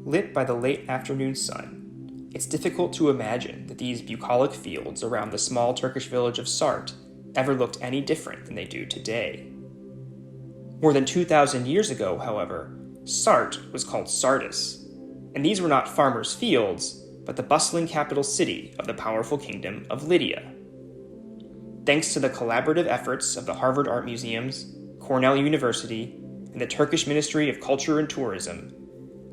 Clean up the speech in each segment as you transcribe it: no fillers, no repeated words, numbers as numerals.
lit by the late afternoon sun, it's difficult to imagine that these bucolic fields around the small Turkish village of Sart ever looked any different than they do today. More than 2,000 years ago, however, Sart was called Sardis, and these were not farmers' fields, but the bustling capital city of the powerful kingdom of Lydia. Thanks to the collaborative efforts of the Harvard Art Museums, Cornell University, and the Turkish Ministry of Culture and Tourism,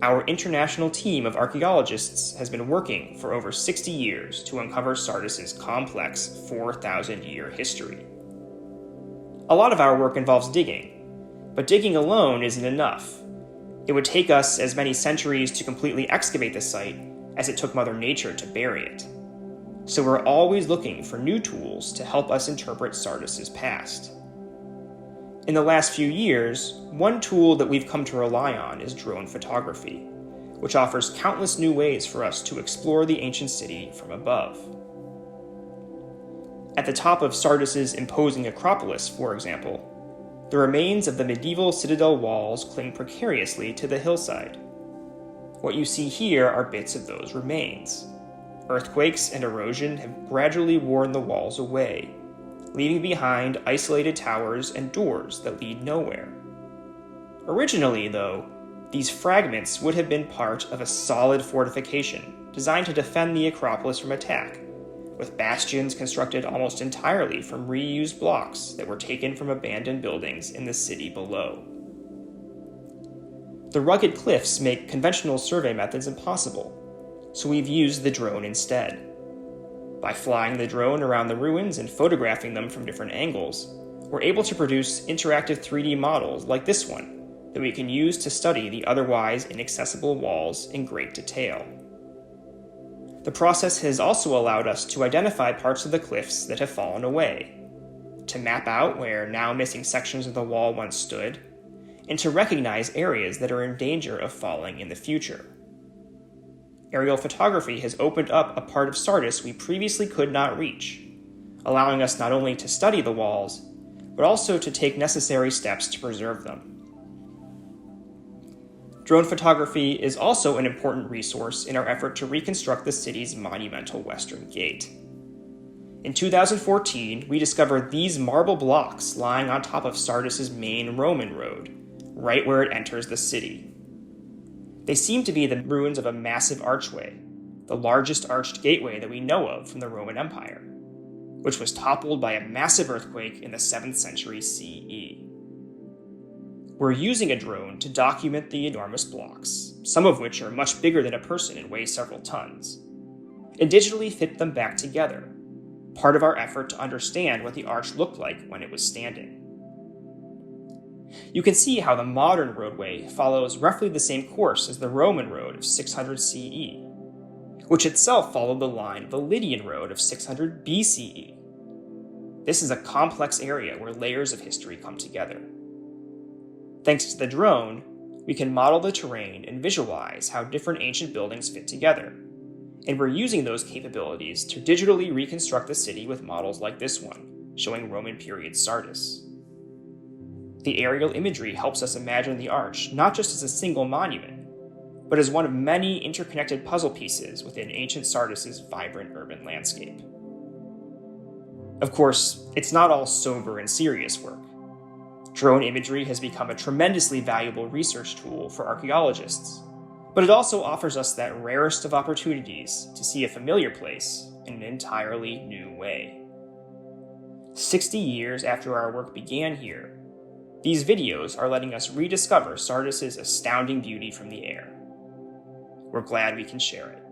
our international team of archaeologists has been working for over 60 years to uncover Sardis's complex 4,000-year history. A lot of our work involves digging, but digging alone isn't enough. It would take us as many centuries to completely excavate the site as it took Mother Nature to bury it. So we're always looking for new tools to help us interpret Sardis's past. In the last few years, one tool that we've come to rely on is drone photography, which offers countless new ways for us to explore the ancient city from above. At the top of Sardis's imposing Acropolis, for example, the remains of the medieval Citadel Walls cling precariously to the hillside. What you see here are bits of those remains. Earthquakes and erosion have gradually worn the walls away, leaving behind isolated towers and doors that lead nowhere. Originally, though, these fragments would have been part of a solid fortification designed to defend the Acropolis from attack, with bastions constructed almost entirely from reused blocks that were taken from abandoned buildings in the city below. The rugged cliffs make conventional survey methods impossible, so we've used the drone instead. By flying the drone around the ruins and photographing them from different angles, we're able to produce interactive 3D models like this one that we can use to study the otherwise inaccessible walls in great detail. The process has also allowed us to identify parts of the cliffs that have fallen away, to map out where now missing sections of the wall once stood, and to recognize areas that are in danger of falling in the future. Aerial photography has opened up a part of Sardis we previously could not reach, allowing us not only to study the walls, but also to take necessary steps to preserve them. Drone photography is also an important resource in our effort to reconstruct the city's monumental western gate. In 2014, we discovered these marble blocks lying on top of Sardis's main Roman road, right where it enters the city. They seem to be the ruins of a massive archway, the largest arched gateway that we know of from the Roman Empire, which was toppled by a massive earthquake in the 7th century CE. We're using a drone to document the enormous blocks, some of which are much bigger than a person and weigh several tons, and digitally fit them back together, part of our effort to understand what the arch looked like when it was standing. You can see how the modern roadway follows roughly the same course as the Roman road of 600 CE, which itself followed the line of the Lydian road of 600 BCE. This is a complex area where layers of history come together. Thanks to the drone, we can model the terrain and visualize how different ancient buildings fit together, and we're using those capabilities to digitally reconstruct the city with models like this one, showing Roman period Sardis. The aerial imagery helps us imagine the arch not just as a single monument, but as one of many interconnected puzzle pieces within ancient Sardis's vibrant urban landscape. Of course, it's not all sober and serious work. Drone imagery has become a tremendously valuable research tool for archaeologists, but it also offers us that rarest of opportunities to see a familiar place in an entirely new way. 60 years after our work began here, these videos are letting us rediscover Sardis's astounding beauty from the air. We're glad we can share it.